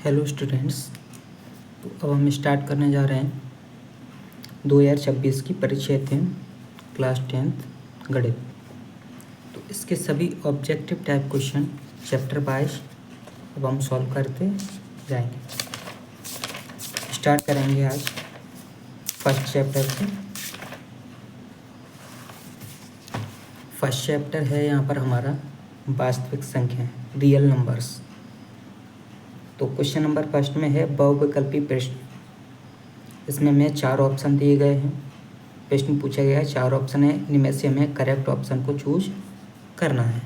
Hello students, तो अब हम स्टार्ट करने जा रहे हैं 2026 की परिक्षेत्र क्लास 10th गणित। तो इसके सभी ऑब्जेक्टिव टाइप क्वेश्चन चैप्टर 22 अब हम सॉल्व करते जाएंगे। स्टार्ट करेंगे आज फर्स्ट चैप्टर से। फर्स्ट चैप्टर है यहाँ पर हमारा वास्तविक संख्या, रियल नंबर्स। तो क्वेश्चन नंबर फर्स्ट में है बहुविकल्पी प्रश्न। इसमें हमें 4 ऑप्शन दिए गए हैं। प्रश्न पूछा गया है, 4 ऑप्शन है, इनमें से हमें करेक्ट ऑप्शन को चूज करना है।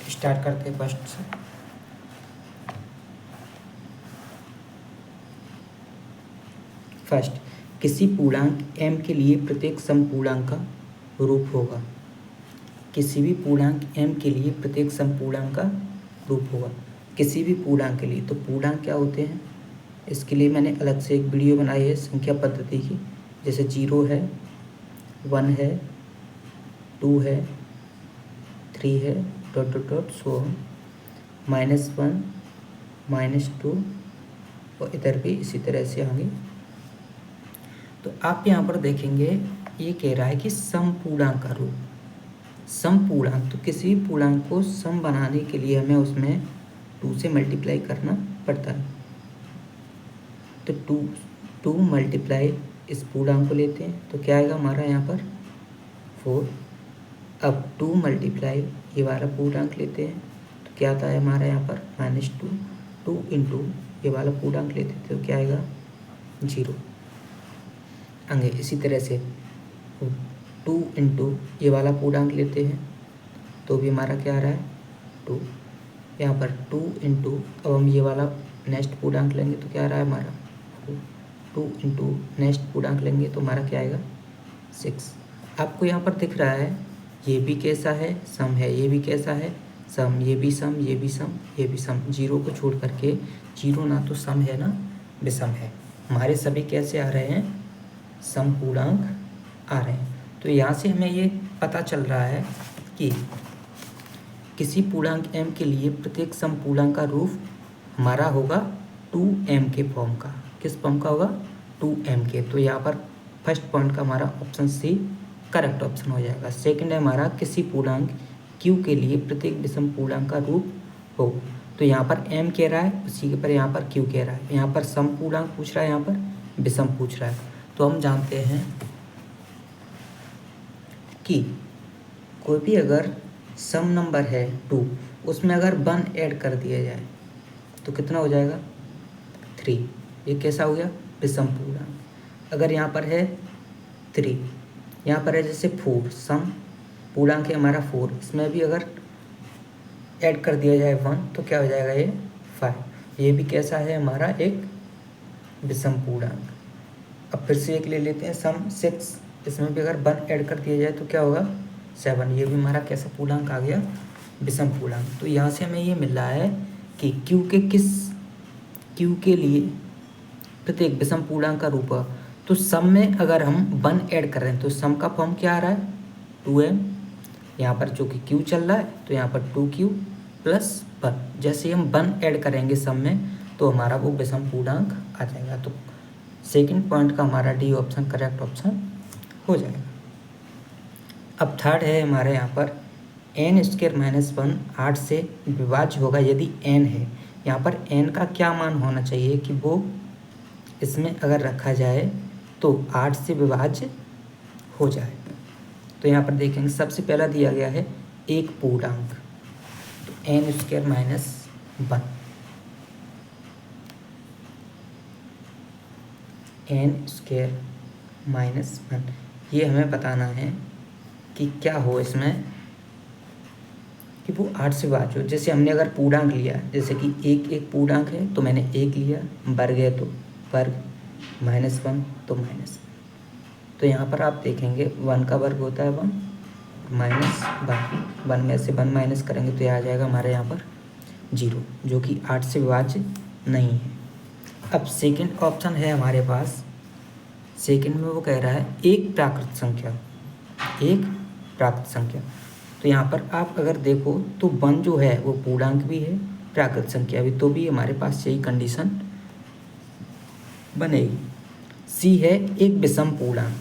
स्टार्ट करते हैं फर्स्ट से। फर्स्ट, किसी पूर्णांक m के लिए प्रत्येक समपूर्णांक का रूप होगा। किसी भी पूर्णांक m के लिए प्रत्येक समपूर्णांक का रूप होगा। किसी भी पूर्णांक के लिए, तो पूर्णांक क्या होते हैं इसके लिए मैंने अलग से एक वीडियो बनाई है संख्या पद्धति की। जैसे 0 है, 1 है, 2 है, 3 है, डॉट डॉट डॉट सो -1, -2 और इधर भी इसी तरह से आगे। तो आप यहाँ पर देखेंगे ये कह रहा है कि समपूर्णांक का रूप। समपूर्णांक, तो किसी भी पूर्णांक को सम बनाने के लिए हमें उसमें 2 से मल्टीप्लाई करना पड़ता है। तो 2 मल्टीप्लाई इस पूर्णांक को लेते हैं तो क्या आएगा हमारा यहाँ पर 4। अब 2 मल्टीप्लाई ये वाला पूर्णांक लेते हैं तो क्या आता है हमारा यहाँ पर -2। 2 इंटू ये वाला पूर्णांक लेते हैं तो क्या आएगा 0 आगे। इसी तरह से 2 इंटू ये वाला पूर्णांक लेते हैं तो भी हमारा क्या आ रहा है 2। यहाँ पर 2 इंटू, अब हम ये वाला नेक्स्ट पूर्णांक लेंगे तो क्या आ रहा है हमारा 2 इंटू नेक्स्ट पूर्णांक लेंगे तो हमारा क्या आएगा 6। आपको यहाँ पर दिख रहा है ये भी कैसा है सम है, ये भी कैसा है सम, ये भी सम, ये भी सम, ये भी सम। 0 को छोड़ करके, 0 ना तो सम है ना विषम है। हमारे सभी कैसे आ रहे हैं सम पूर्णांक आ रहे हैं। तो यहाँ से हमें ये पता चल रहा है कि किसी पूर्णांक m के लिए प्रत्येक समपूर्णांक का रूप हमारा होगा 2m के फॉर्म का। किस फॉर्म का होगा 2m के। तो यहाँ पर फर्स्ट पॉइंट का हमारा ऑप्शन सी करेक्ट ऑप्शन हो जाएगा। सेकंड है हमारा किसी पूर्णांक q के लिए प्रत्येक विषम पूर्णांक का रूप हो। तो यहाँ पर m कह रहा है, उसी के पर यहाँ पर q कह रहा है। यहाँ पर सम पूर्णांक पूछ रहा है, यहाँ पर विषम पूछ रहा है। तो हम जानते हैं कि कोई भी अगर सम नंबर है 2, उसमें अगर 1 ऐड कर दिया जाए तो कितना हो जाएगा 3। ये कैसा हो गया विषम पूर्णांक। अगर यहाँ पर है 3, यहाँ पर है जैसे 4, सम पूर्णांक है हमारा 4, इसमें भी अगर ऐड कर दिया जाए 1 तो क्या हो जाएगा ये 5। ये भी कैसा है हमारा एक विषम पूर्णांक। अब फिर से एक ले लेते हैं सम 6, इसमें भी अगर 1 ऐड कर दिया जाए तो क्या होगा 7। ये भी हमारा कैसा पूर्णांक आ गया विषम पूर्णांक। तो यहाँ से हमें ये मिल रहा है कि Q के लिए प्रत्येक विषम पूर्णांक का रूप। तो सम में अगर हम 1 ऐड कर रहे हैं तो सम का फॉर्म क्या आ रहा है 2m। यहाँ पर जो कि Q चल रहा है तो यहाँ पर 2Q प्लस 1। जैसे हम 1 ऐड करेंगे सम में तो हमारा वो विषम पूर्णांक आ जाएगा। तो सेकंड पॉइंट का हमारा डी ऑप्शन करेक्ट ऑप्शन हो जाएगा। अब थर्ड है हमारे यहाँ पर n² - 1 8 से विभाज्य होगा यदि n है। यहाँ पर n का क्या मान होना चाहिए कि वो इसमें अगर रखा जाए तो 8 से विभाज्य हो जाए। तो यहाँ पर देखेंगे सबसे पहला दिया गया है एक पूर्णांक, तो n² - 1, n² - 1। ये हमें बताना है कि क्या हो इसमें कि वो 8 से विभाज्य हो। जैसे हमने अगर पूर्णांक लिया, जैसे कि एक पूर्णांक है तो मैंने 1 लिया, वर्ग है तो वर्ग, -1 तो -1। तो यहाँ पर आप देखेंगे 1 का वर्ग होता है 1, -1, 1 में से 1 माइनस करेंगे तो यह आ जाएगा हमारे यहाँ पर 0, जो कि 8 से विभाज्य नहीं है। अब सेकंड ऑप्शन है हमारे पास। सेकंड में वो कह रहा है एक प्राकृत संख्या, एक प्राकृत संख्या। तो यहाँ पर आप अगर देखो तो 1 जो है वो पूर्णांक भी है प्राकृत संख्या भी, तो भी हमारे पास यही कंडीशन बनेगी। सी है एक विषम पूर्णांक,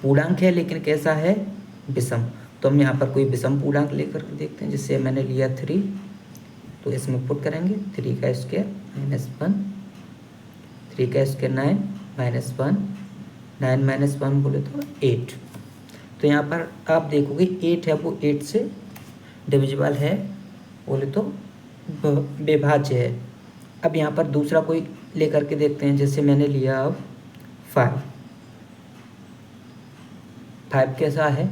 पूर्णांक है लेकिन कैसा है, विषम। तो हम यहाँ पर कोई विषम पूर्णांक लेकर देखते हैं। जैसे मैंने लिया 3, तो इसमें पुट करेंगे 3 का स्क्वायर -1, 3 का स्क्वायर 9 -1, 9 - 1 बोले तो 8। तो यहाँ पर आप देखोगे 8 है वो 8 से डिविजिबल है बोले तो विभाज्य है। अब यहाँ पर दूसरा कोई लेकर के देखते हैं। जैसे मैंने लिया अब 5 कैसा है,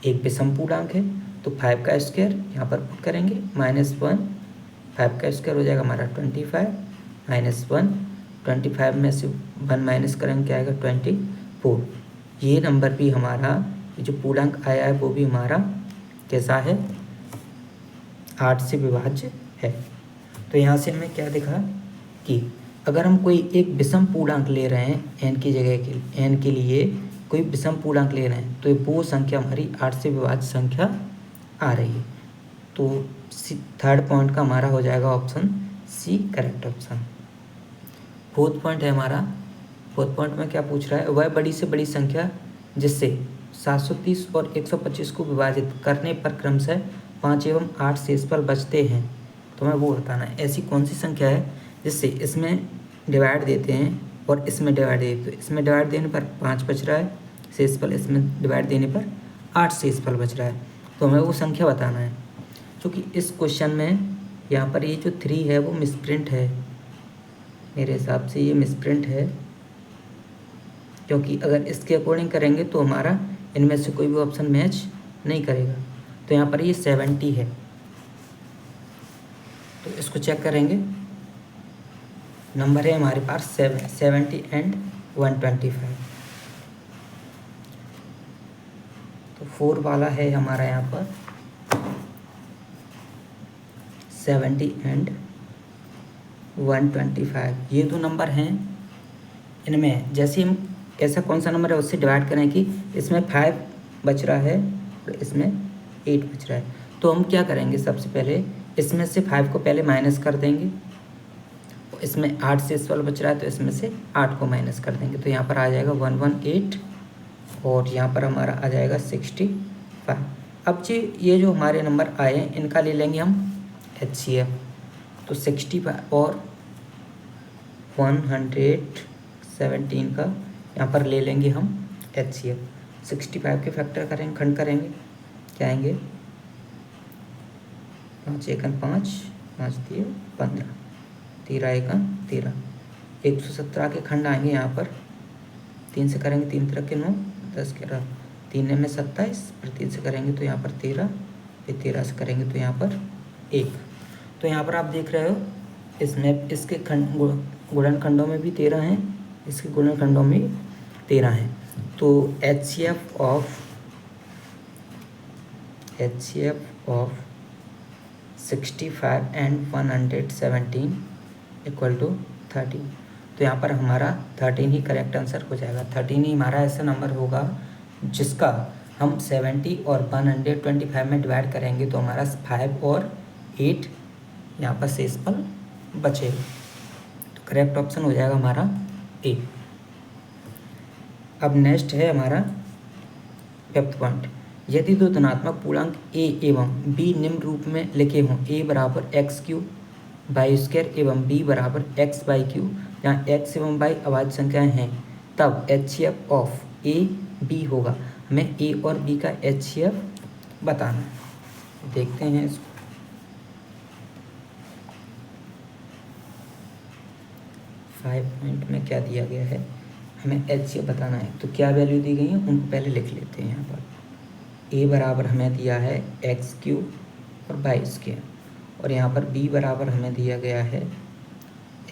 एक विषम पूर्णांक है, तो 5 का स्क्वायर यहाँ पर पुट करेंगे -1, 5 का स्क्वायर हो जाएगा हमारा 25 -1, 25 में से 1 माइनस करेंगे क्या आएगा 24। ये नंबर भी हमारा, ये जो पूर्णांक आया है वो भी हमारा कैसा है, 8 से विभाज्य है। तो यहाँ से हमें क्या दिखा कि अगर हम कोई एक विषम पूर्णांक ले रहे हैं n की जगह के n के लिए कोई विषम पूर्णांक ले रहे हैं, तो वो संख्या हमारी 8 से विभाज्य संख्या आ रही है। तो थर्ड पॉइंट का हमारा हो जाएगा option C correct option. Fourth point है हमारा, फोर्थ पॉइंट में क्या पूछ रहा है, वह बड़ी से बड़ी संख्या जिससे 730 और 125 को विभाजित करने पर क्रमशः 5 एवं 8 शेषफल बचते हैं, तो हमें वो बताना है। ऐसी कौन सी संख्या है जिससे इसमें डिवाइड देते हैं और इसमें डिवाइड देते, तो इसमें डिवाइड देने पर 5 बच रहा है शेषफल, इसमें डिवाइड देने पर 8 शेषफल बच रहा है, तो हमें वो संख्या बताना है। क्योंकि इस क्वेश्चन में यहाँ पर ये जो 3 है वो मिसप्रिंट है, मेरे हिसाब से ये मिसप्रिंट है, क्योंकि अगर इसके अकॉर्डिंग करेंगे तो हमारा इनमें से कोई भी ऑप्शन मैच नहीं करेगा। तो यहाँ पर ये 70 है, तो इसको चेक करेंगे। नंबर है हमारे पास 70 एंड 125, तो 4 वाला है हमारा यहाँ पर 70 एंड 125। ये दो नंबर हैं, इनमें जैसे हम ऐसा कौन सा नंबर है उससे डिवाइड करें कि इसमें 5 बच रहा है और इसमें 8 बच रहा है, तो हम क्या करेंगे, सबसे पहले इसमें से 5 को पहले माइनस कर देंगे, इसमें 8 शेषफल बच रहा है तो इसमें से 8 को माइनस कर देंगे, तो यहाँ पर आ जाएगा 118 और यहाँ पर हमारा आ जाएगा 65। अब जी ये जो हमारे नंबर आए हैं इनका ले लेंगे हम HCF, तो 65 और 117 का यहाँ पर ले लेंगे हम HCF। 65 के फैक्टर करेंगे, खंड करेंगे, क्या आएंगे 5 एकन 5, 5 दिए 15, 13 एकन 13, 117 के खंड आएंगे यहाँ पर, 3 से करेंगे 3 तरह के 9, 10 के 3 में 27, फिर 3 से करेंगे तो यहाँ पर 13, फिर 13 से करेंगे तो यहाँ पर 1। तो यहाँ पर आप देख रहे हो इसमें इसके खंड गुणनखंडों में भी 13 हैं, इसके गुणनखंडों में 13 हैं। तो HCF of 65 and 117 equal to 13, तो यहाँ पर हमारा 13 ही करेक्ट आंसर हो जाएगा। 13 ही हमारा ऐसा नंबर होगा जिसका हम 70 और 125 में डिवाइड करेंगे तो हमारा 5 और 8 यहाँ पर शेषफल बचेगा, तो करेक्ट ऑप्शन हो जाएगा हमारा ए। अब नेक्स्ट है हमारा 5th पॉइंट, यदि दो धनात्मक पूर्णांक a एवं b निम्न रूप में लिखे हों, a बराबर x³ बाई स्क्वायर एवं b बराबर x/3, जहाँ x एवं y अभाज्य संख्याएं हैं, तब HCF ऑफ a b होगा। हमें a और b का HCF बताना है, देखते हैं इसको। फाइव पॉइंट में क्या दिया गया है, हमें HCF बताना है, तो क्या वैल्यू दी गई है उनको पहले लिख लेते हैं। यहाँ पर a बराबर हमें दिया है x³ और y², और यहाँ पर b बराबर हमें दिया गया है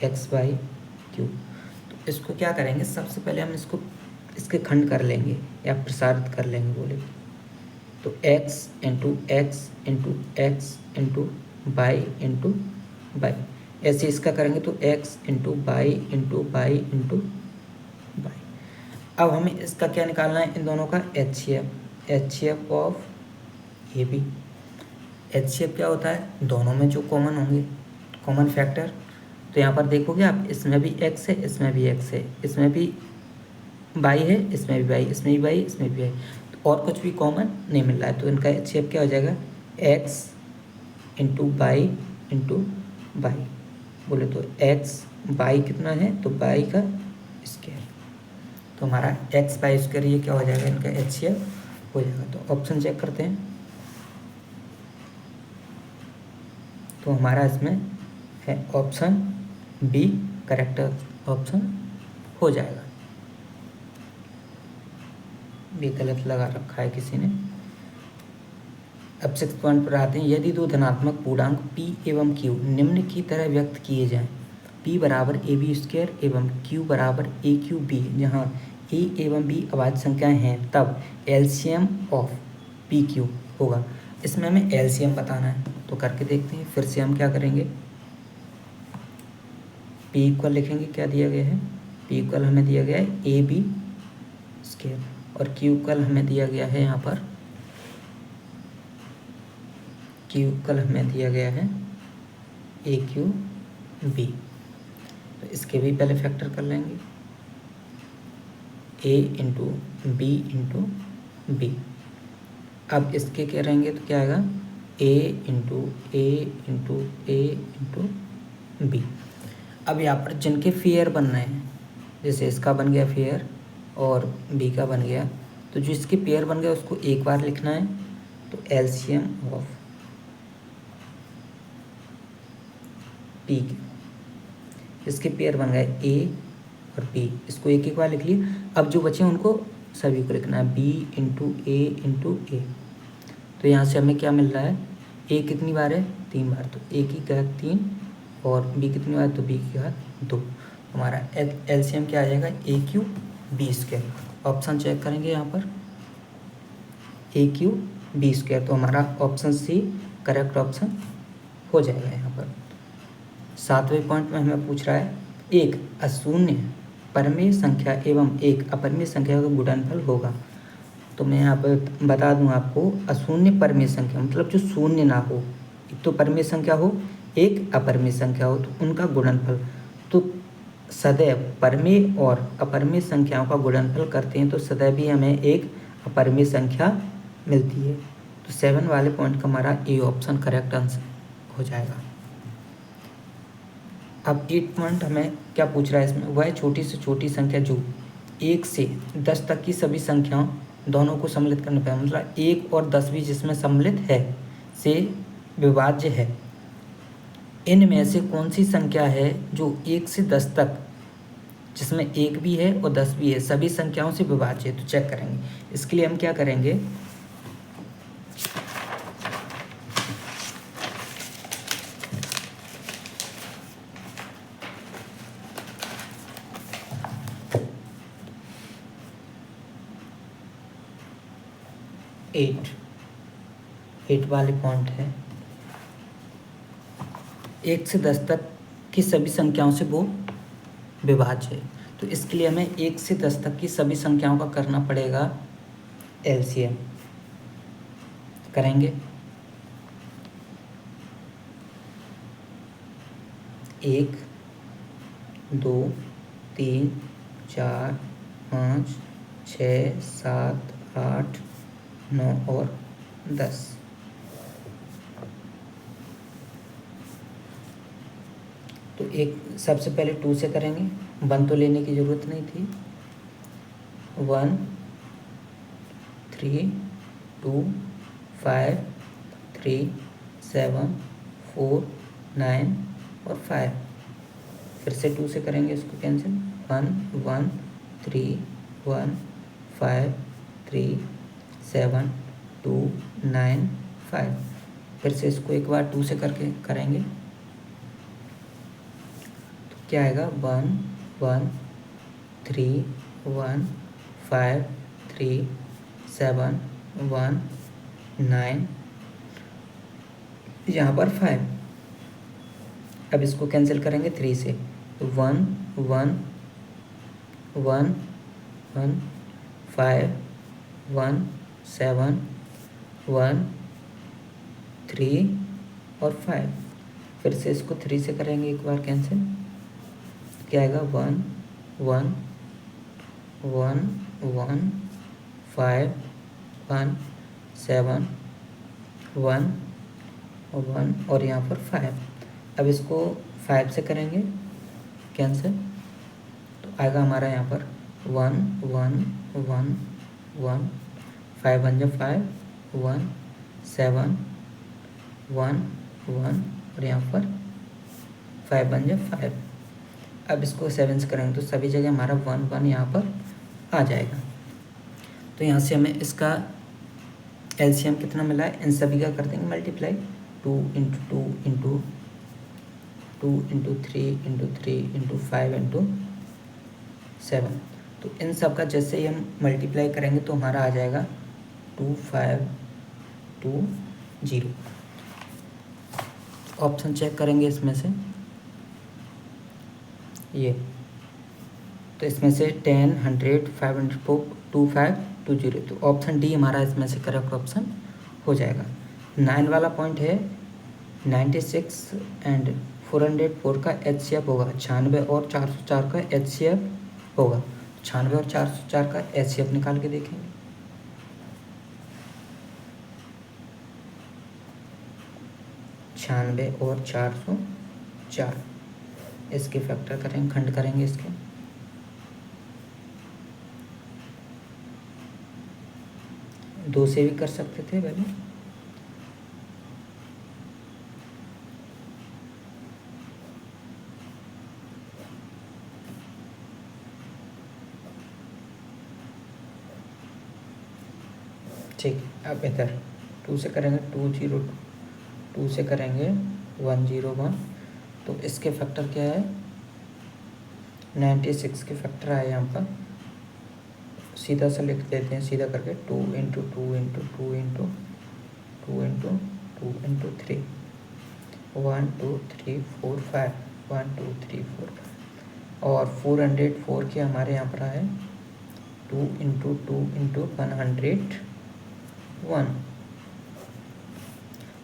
x/3। तो इसको क्या करेंगे, सबसे पहले हम इसके खंड कर लेंगे या प्रसारित कर लेंगे बोले तो x into x into x into by into by, ऐसे इसका करेंगे तो x into by into by into by. अब हमें इसका क्या निकालना है, इन दोनों का HCF of A B. HCF क्या होता है, दोनों में जो कॉमन होंगे, कॉमन फैक्टर, तो यहाँ पर देखोगे आप, इसमें भी x है, इसमें भी x है, इसमें भी y है, इसमें भी y, इसमें भी y, इसमें भी y, तो और कुछ भी कॉमन नहीं मिल रहा है, तो इनका HCF क्या हो जाएगा, x into by into by, बोले तो x बाई कितना है, तो बाई का स्क्वायर, तो हमारा x बाई स्क्वायर ये क्या हो जाएगा, इनका HCF हो जाएगा। तो ऑप्शन चेक करते हैं, तो हमारा इसमें है ऑप्शन बी करेक्ट ऑप्शन हो जाएगा। बी गलत लगा रखा है किसी ने। अब 6 पॉइंट पर आते हैं, यदि दो धनात्मक पूर्णांक p एवं q निम्न की तरह व्यक्त किए जाएं, p बराबर ए बी स्क्वायर एवं q बराबर ए क्यू बी, जहाँ a एवं b अभाज्य संख्याएं हैं, तब एलसीएम ऑफ पी क्यू होगा। इसमें हमें एलसीएम बताना है, तो करके देखते हैं। फिर से हम क्या करेंगे, p इक्वल लिखेंगे, क्या दिया गया है, p इक्वल हमें दिया गया है ए बी स्क्वायर, और q इक्वल हमें दिया गया है, यहाँ पर q इक्वल हमें दिया गया है ए क्यू बी। तो इसके भी पहले फैक्टर कर लेंगे, a into B into B. अब इसके क्या रहेंगे, तो क्या आएगा, a into A into A into B. अब यहाँ पर जिनके फेयर बन रहे हैं, जैसे इसका बन गया फेयर और बी का बन गया, तो जो इसके पेयर बन गया उसको एक बार लिखना है, तो एलसीएम ऑफ पी, इसके पेयर बन गए ए और बी, इसको एक एक बार लिख लिए। अब जो बचे उनको सभी को लिखना है, बी इंटू ए इंटू ए। तो यहाँ से हमें क्या मिल रहा है, ए कितनी बार है, 3 बार, तो ए की घात 3, और बी कितनी बार, तो बी की घात 2। हमारा एलसीएम क्या आ जाएगा, A Q B square. Option check करेंगे यहाँ पर, ए क्यू बी स्क्वायर, तो हमारा ऑप्शन सी करेक्ट ऑप्शन हो जाएगा। यहाँ पर 7वें पॉइंट में हमें पूछ रहा है, एक अशून्य परमेय संख्या एवं एक अपरिमेय संख्या का गुणनफल होगा। तो मैं यहाँ पर बता दूँ आपको, अशून्य परमेय संख्या मतलब जो शून्य ना हो, एक तो परमेय संख्या हो, एक अपरिमेय संख्या हो, तो उनका गुणनफल, तो सदैव परमेय और अपरिमेय संख्याओं का गुणनफल करते हैं तो सदैव ही हमें एक अपरिमेय संख्या मिलती है। तो 7 वाले पॉइंट का हमारा ए ऑप्शन करेक्ट आंसर हो जाएगा। अब 8 पॉइंट हमें क्या पूछ रहा है इसमें, वह छोटी से छोटी संख्या जो 1 से 10 तक की सभी संख्याओं दोनों को सम्मिलित करने पर, मतलब 1 और 10 भी जिसमें सम्मिलित है से विभाज्य है, इनमें से कौन सी संख्या है जो 1 से 10 तक जिसमें 1 भी है और 10 भी है सभी संख्याओं से विभाज्य है। तो चेक करेंगे, इसके लिए हम क्या करेंगे, एट वाले पॉइंट है, 1 से 10 तक की सभी संख्याओं से वो विभाज्य है। तो इसके लिए हमें 1 से 10 तक की सभी संख्याओं का करना पड़ेगा एलसीएम। करेंगे 1 2 3 4 5 6 7 8 9 और 10। तो एक सबसे पहले 2 से करेंगे, 1 तो लेने की ज़रूरत नहीं थी। 1 3 2 5 3 7 4 9 और 5। फिर से 2 से करेंगे, इसको कैंसिल, 1 1 3 1 5 3 7 2 9 5। फिर से इसको एक बार 2 से करके करेंगे, तो क्या आएगा, 1 1 3 1 5 3 7 1 9, यहाँ पर 5। अब इसको कैंसिल करेंगे 3 से, तो 1 1 1 1 5 1 7 1 3 और 5। फिर से इसको 3 से करेंगे एक बार कैंसिल, क्या आएगा 1 1 1 1 5 1 7 1 1 और यहाँ पर 5। अब इसको 5 से करेंगे कैंसिल, तो आएगा हमारा यहाँ पर 1 1 1 1 5 1 5 1 7 1 1 और यहाँ पर 5 1 5। अब इसको 7 से करेंगे तो सभी जगह हमारा 1 1 यहाँ पर आ जाएगा। तो यहाँ से हमें इसका एलसीएम कितना मिला है, इन सभी का कर देंगे multiply, 2 into 2 into 2 into 3 into 3 into 5 into 7। तो इन सब का जैसे ही हम मल्टीप्लाई करेंगे तो हमारा आ जाएगा 2520। ऑप्शन चेक करेंगे इसमें से, ये तो इसमें से 10 100 500 2520, तो ऑप्शन डी हमारा इसमें से करेक्ट ऑप्शन हो जाएगा। 9 वाला पॉइंट है 96 एंड 404 का HCF होगा 96 और 404 का HCF होगा। 96 और 404 का HCF निकाल के देखेंगे। छियानवे और 404, इसके फैक्टर करेंगे, खंड करेंगे इसके, दो से भी कर सकते थे पहले, ठीक। अब इधर 2 से करेंगे 202, 2 से करेंगे 101, तो इसके फैक्टर क्या है 96 के फैक्टर आए यहाँ पर, सीधा सा लिख देते हैं, सीधा करके 2 into 2 into 2 into 2 into 2 into 3 1 2 3 4 5 1 2 3 4 5 और 404 के हमारे यहाँ पर आए 2 इंटू 2 इंटू 101।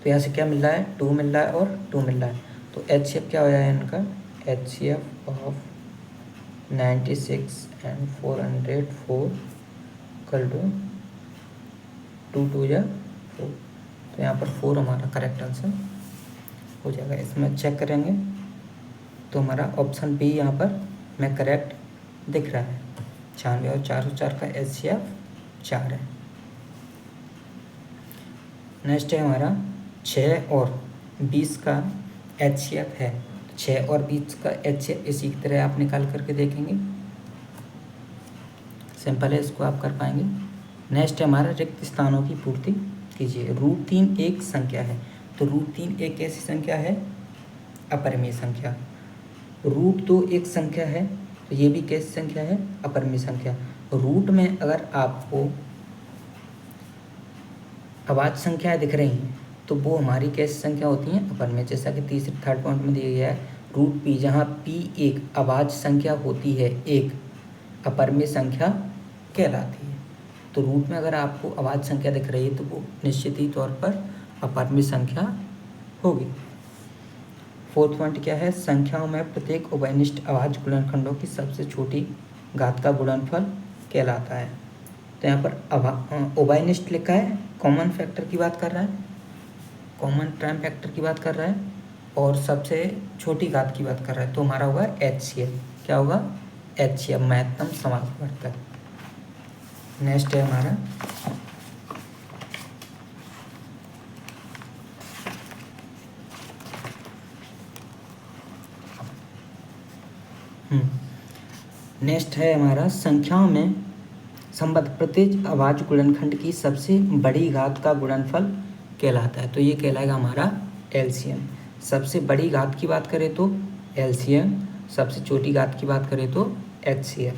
तो यहाँ से क्या मिल रहा है 2 मिल रहा है और 2 मिल रहा है, तो HCF क्या हो जाएगा इनका, HCF ऑफ 96 एंड 404 कल टू 2 2 या 4, तो यहाँ पर 4 हमारा करेक्ट आंसर हो जाएगा। इसमें चेक करेंगे तो हमारा ऑप्शन बी यहाँ पर हमें करेक्ट दिख रहा है। 96 और 404 का HCF 4 है। नेक्स्ट है हमारा 6 और 20 का HCF है, 6 और 20 का HCF इसी की तरह आप निकाल करके देखेंगे, सिंपल है, इसको आप कर पाएंगे। नेक्स्ट है हमारा रिक्त स्थानों की पूर्ति कीजिए। √3 एक संख्या है, तो √3 एक ऐसी संख्या है अपरिमेय संख्या। √2 एक संख्या है, तो ये भी कैसी संख्या है, अपरिमेय संख्या। रूट में अगर आपको अभाज्य संख्याएं दिख रही हैं तो वो हमारी कैसी संख्या होती हैं, अपरिमेय। जैसा कि तीसरे थर्ड पॉइंट में दिया गया है √p, जहाँ p एक अभाज्य संख्या होती है, एक अपरिमेय संख्या कहलाती है। तो रूट में अगर आपको अभाज्य संख्या दिख रही है तो वो निश्चित ही तौर पर अपरिमेय संख्या होगी। 4th पॉइंट क्या है, संख्याओं में प्रत्येक उभयनिष्ठ अभाज्य गुणनखंडों की सबसे छोटी घात का गुणनफल कहलाता है। तो यहाँ पर उभयनिष्ठ लिखा है, कॉमन फैक्टर की बात कर रहा है, कॉमन प्राइम फैक्टर की बात कर रहा है और सबसे छोटी घात की बात कर रहा है, तो हमारा होगा HCF। क्या होगा, HCF महत्तम समापवर्तक। नेक्स्ट है हमारा नेक्स्ट है हमारा संख्याओं में संबद्ध प्रत्येक अभाज्य गुणनखंड की सबसे बड़ी घात का गुणनफल कहलाता है। तो ये कहलाएगा हमारा LCM। सबसे बड़ी घात की बात करें तो LCM, सबसे छोटी घात की बात करें तो HCF।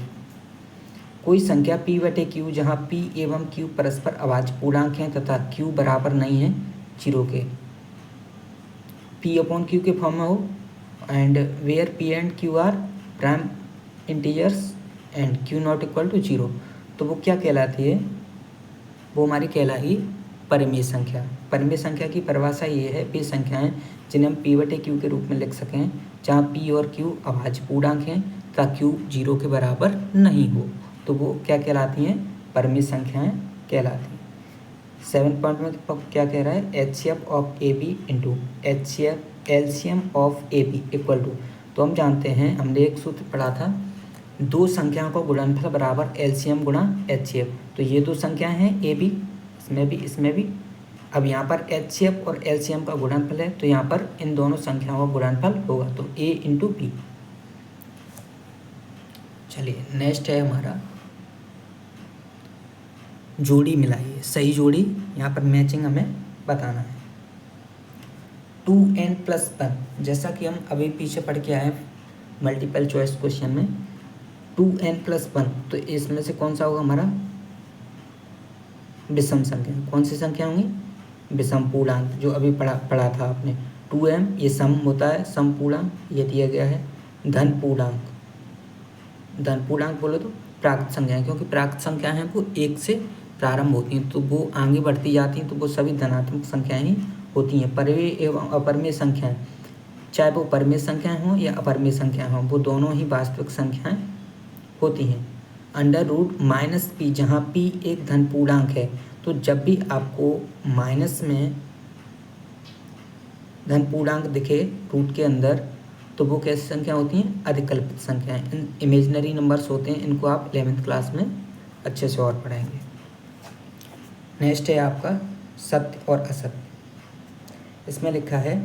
कोई संख्या P/Q जहाँ P एवं Q परस्पर अभाज्य पूर्णांक हैं तथा Q बराबर नहीं है 0 के, P/Q के फॉर्म में हो, and where P and Q are prime integers and Q not equal to 0, तो वो क्या कहलाती है, वो हमारी कहलाई परिमेय संख्या। परिमेय संख्या की परिभाषा ये है, वे संख्याएं जिन्हें हम p बटे q के रूप में लिख सकें जहाँ p और q अभाज्य पूर्णांक हैं तथा q 0 के बराबर नहीं हो, तो वो क्या कहलाती हैं? परिमेय संख्याएं कहलाती हैं। 7 पॉइंट में तो क्या कह रहा है? HCF of A B into LCM of A B equal to, तो हम जानते हैं, हमने एक सूत्र पढ़ा था, दो संख्याओं का गुणनफल बराबर LCM गुणा HCF। तो ये दो संख्याएं हैं ए बी, इसमें भी। अब यहाँ पर HCF और LCM का गुणनफल है, तो यहाँ पर इन दोनों संख्याओं का गुणनफल होगा, तो A इंटू बी। चलिए नेक्स्ट है हमारा जोड़ी मिलाइए, सही जोड़ी, यहाँ पर मैचिंग हमें बताना है। 2n+1, जैसा कि हम अभी पीछे पढ़ के आए मल्टीपल चॉइस क्वेश्चन में, 2n+1, तो इसमें से कौन सा होगा हमारा? विषम संख्या। कौन सी संख्या होंगी? विषम पूर्णांक, जो अभी पढ़ा था आपने। 2m ये सम होता है, सम पूर्णांक, ये दिया गया है। धन पूर्णांक बोलो तो प्राकृत संख्याएं, क्योंकि प्राकृत संख्याएं हैं वो 1 से प्रारंभ होती हैं, तो वो आगे बढ़ती जाती हैं, तो वो सभी धनात्मक संख्याएं ही होती हैं। परिमेय एवं अपरिमेय संख्याएं, चाहे वो परिमेय संख्याएं हों या अपरिमेय संख्याएं हों, वो दोनों ही वास्तविक संख्याएं होती हैं। √-p, जहाँ p एक धन पूर्णांक है, तो जब भी आपको माइनस में धन पूर्णांक दिखे रूट के अंदर, तो वो कैसी संख्या होती हैं? अधिकल्पित संख्याएं, इमेजिनरी नंबर्स होते हैं। इनको आप 11th क्लास में अच्छे से और पढ़ेंगे। नेक्स्ट है आपका सत्य और असत्य। इसमें लिखा है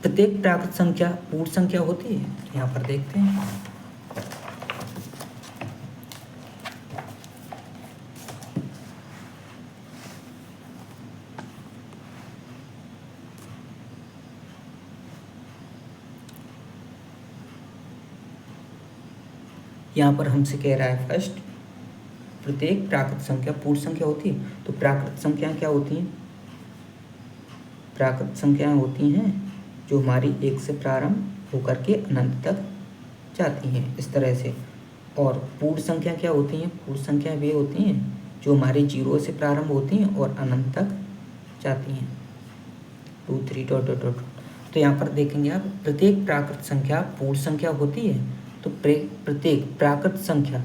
प्रत्येक प्राकृत संख्या पूर्ण संख्या होती है। यहाँ पर देखते हैं, यहाँ पर हमसे कह रहा है फर्स्ट, प्रत्येक प्राकृत संख्या पूर्ण संख्या होती है। तो प्राकृत संख्याएं क्या होती हैं? प्राकृत संख्याएं होती हैं जो हमारी 1 से प्रारंभ होकर के अनंत तक जाती हैं, इस तरह से। और पूर्ण संख्या क्या होती हैं? पूर्ण संख्या वे होती हैं जो हमारी 0 से प्रारंभ होती हैं और अनंत तक जाती हैं, 2 3 ... तो यहाँ पर देखेंगे आप, प्रत्येक प्राकृत संख्या पूर्ण संख्या होती है। तो प्रत्येक प्राकृत संख्या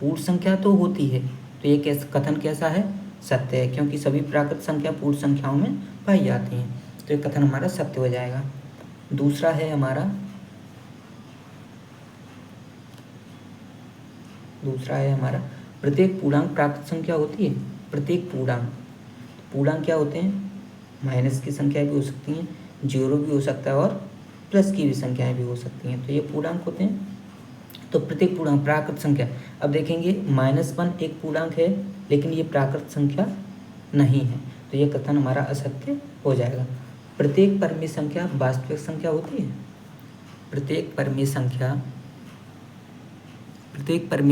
पूर्ण संख्या तो होती है, तो ये कथन कैसा है? सत्य है, क्योंकि सभी प्राकृत संख्या पूर्ण संख्याओं में पाई जाती हैं, तो ये कथन हमारा सत्य हो जाएगा। दूसरा है हमारा प्रत्येक पूर्णांक प्राकृत संख्या होती है। प्रत्येक पूर्णांक क्या होते हैं? माइनस की संख्या भी हो सकती हैं, 0 भी हो सकता है और प्लस की भी संख्याएं भी हो सकती हैं, तो ये पूर्णांक होते हैं। तो प्रत्येक पूर्णांक प्राकृत संख्या, अब देखेंगे -1 एक पूर्णांक है, लेकिन ये प्राकृत संख्या नहीं है, तो ये कथन हमारा असत्य हो जाएगा। प्रत्येक परिमेय संख्या वास्तविक संख्या होती है। प्रत्येक परिमेय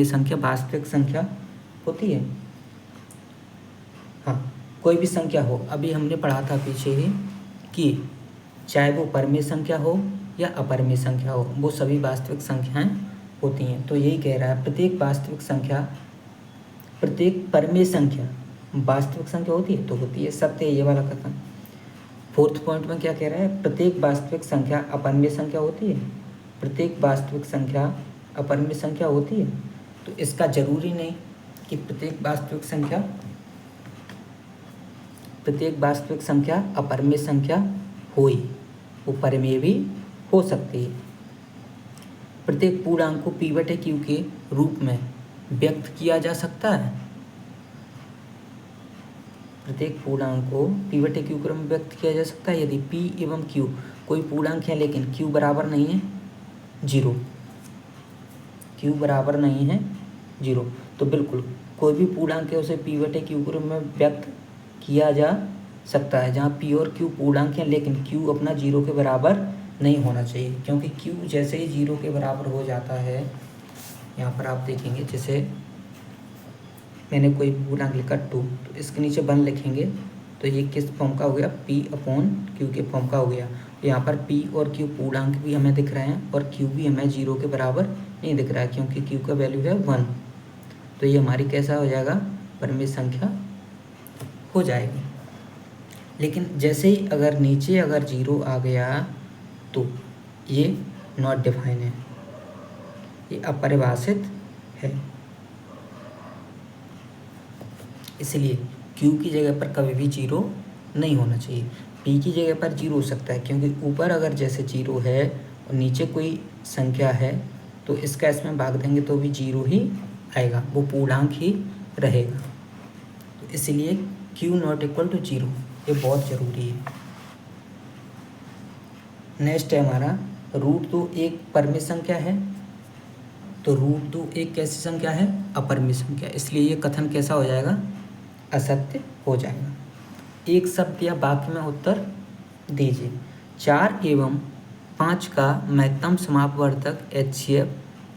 संख्या वास्तविक संख्या होती है। हाँ, कोई भी संख्या हो, अभी हमने पढ़ा था पीछे ही कि चाहे वो परिमेय संख्या हो या अपरिमेय संख्या हो, वो सभी वास्तविक संख्याएं होती हैं। तो यही कह रहा है, प्रत्येक परिमेय संख्या वास्तविक संख्या होती है, तो होती है, सत्य है ये वाला कथन। 4th पॉइंट में क्या कह रहा है? प्रत्येक वास्तविक संख्या अपरिमेय संख्या होती है। प्रत्येक वास्तविक संख्या अपरिमेय संख्या होती है, तो इसका जरूरी नहीं कि प्रत्येक वास्तविक संख्या अपरिमेय संख्या हो ही, वो परिमेय भी हो सकती है। प्रत्येक पूर्णांक को p बटे q के रूप में व्यक्त किया जा सकता है। प्रत्येक पूर्णांक को p बटे q के रूप में व्यक्त किया जा सकता है यदि p एवं q कोई पूर्णांक है लेकिन q बराबर नहीं है 0। q बराबर नहीं है 0, तो बिल्कुल कोई भी पूर्णांक है उसे p बटे q के रूप में व्यक्त किया जा सकता है, जहाँ p और q पूर्णांक हैं लेकिन q अपना 0 के बराबर नहीं होना चाहिए, क्योंकि q जैसे ही 0 के बराबर हो जाता है, यहाँ पर आप देखेंगे जैसे मैंने कोई पूर्णांक लिखा 2, तो इसके नीचे 1 लिखेंगे, तो ये किस फॉर्म का हो गया? p/q के फॉर्म का हो गया। यहाँ पर p और q पूर्णांक भी हमें दिख रहे हैं और q भी हमें 0 के बराबर नहीं दिख रहा है, क्योंकि q का वैल्यू है 1, तो ये हमारी कैसा हो जाएगा? परिमेय संख्या हो जाएगी। लेकिन जैसे ही अगर नीचे अगर 0 आ गया तो ये नॉट डिफाइन है, ये अपरिभाषित है। इसलिए Q की जगह पर कभी भी 0 नहीं होना चाहिए। P की जगह पर 0 हो सकता है, क्योंकि ऊपर अगर जैसे 0 है और नीचे कोई संख्या है तो इसका इसमें भाग देंगे तो भी 0 ही आएगा, वो पूर्णांक ही रहेगा। तो इसलिए Q नॉट इक्वल टू 0, ये बहुत ज़रूरी है। नेक्स्ट है हमारा √2 एक परिमित संख्या है, तो √2 एक कैसी संख्या है? अपरिमित संख्या, इसलिए ये कथन कैसा हो जाएगा? असत्य हो जाएगा। एक शब्द या वाक्य में उत्तर दीजिए। 4 एवं 5 का महत्तम समापवर्धक HCF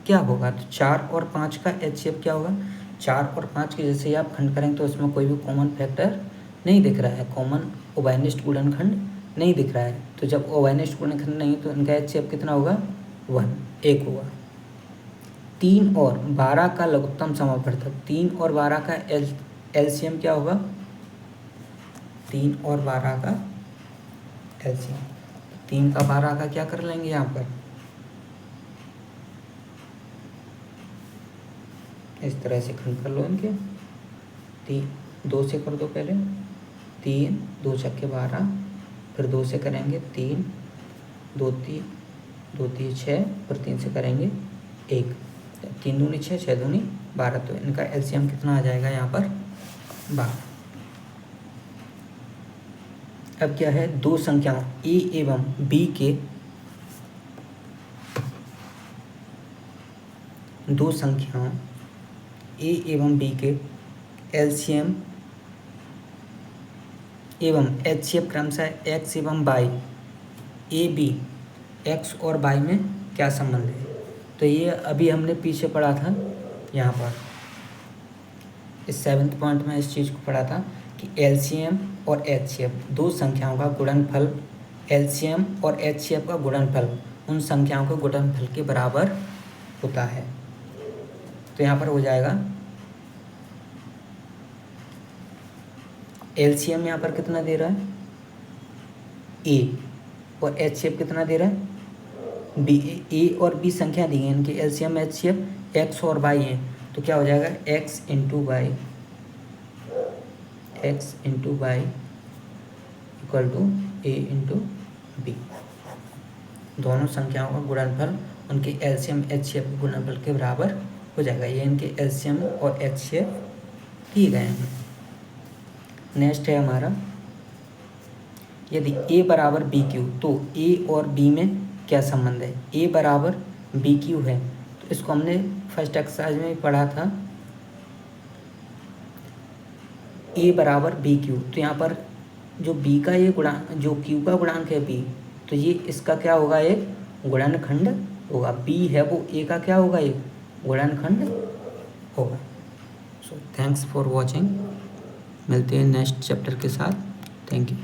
क्या होगा? तो 4 और 5 का HCF क्या होगा? 4 और 5 के जैसे आप खंड करेंगे तो उसमें कोई भी कॉमन फैक्टर नहीं दिख रहा है, कॉमन उभयनिष्ठ गुणनखंड नहीं दिख रहा है। तो जब उभयनिष्ठ गुणनखंड नहीं तो इनका HCF कितना होगा? 1 होगा। 3 और 12 का लघुत्तम समापवर्धक, 3 और 12 का LCM क्या होगा? 3 और 12 का LCM, 3 का 12 का क्या कर लेंगे यहाँ पर? इस तरह से खंड कर लो इनके। 2 से कर दो पहले, 3 2 छक्के 12, फिर 2 से करेंगे 3 2 3 6, फिर 3 से करेंगे 1, 3 दूनी 6 6 दूनी 12। तो इनका LCM कितना आ जाएगा यहाँ पर? 12। अब क्या है? दो संख्याओं A एवं B के, दो संख्याओं A एवं B के LCM एवं HCF क्रमशः X एवं Y, AB X और Y में क्या संबंध है? तो ये अभी हमने पीछे पढ़ा था, यहाँ पर इस 7th पॉइंट में इस चीज़ को पढ़ा था कि LCM और HCF दो संख्याओं का गुणनफल, LCM और HCF का गुणनफल उन संख्याओं के गुणनफल के बराबर होता है। तो यहाँ पर हो जाएगा LCM यहाँ पर कितना दे रहा है? A, और HCF कितना दे रहा है? B। A और B संख्या दी है, इनके LCM HCF X और Y है, तो क्या हो जाएगा? X into Y equal to A into B। दोनों संख्याओं का गुणनफल उनके LCM HCF के गुणनफल के बराबर हो जाएगा। ये इनके LCM और HCF दिए गए हैं। नेक्स्ट है हमारा, यदि A बराबर BQ तो A और B में क्या संबंध है? A बराबर BQ है, तो इसको हमने फर्स्ट एक्सरसाइज में पढ़ा था। A बराबर BQ, तो यहाँ पर जो B का ये गुणांक, जो Q का गुणांक है B, तो ये इसका क्या होगा? एक गुणनखंड होगा। B है वो A का क्या होगा? एक गुणनखंड होगा। सो थैंक्स फॉर वॉचिंग, मिलते हैं नेक्स्ट चैप्टर के साथ। Thank you.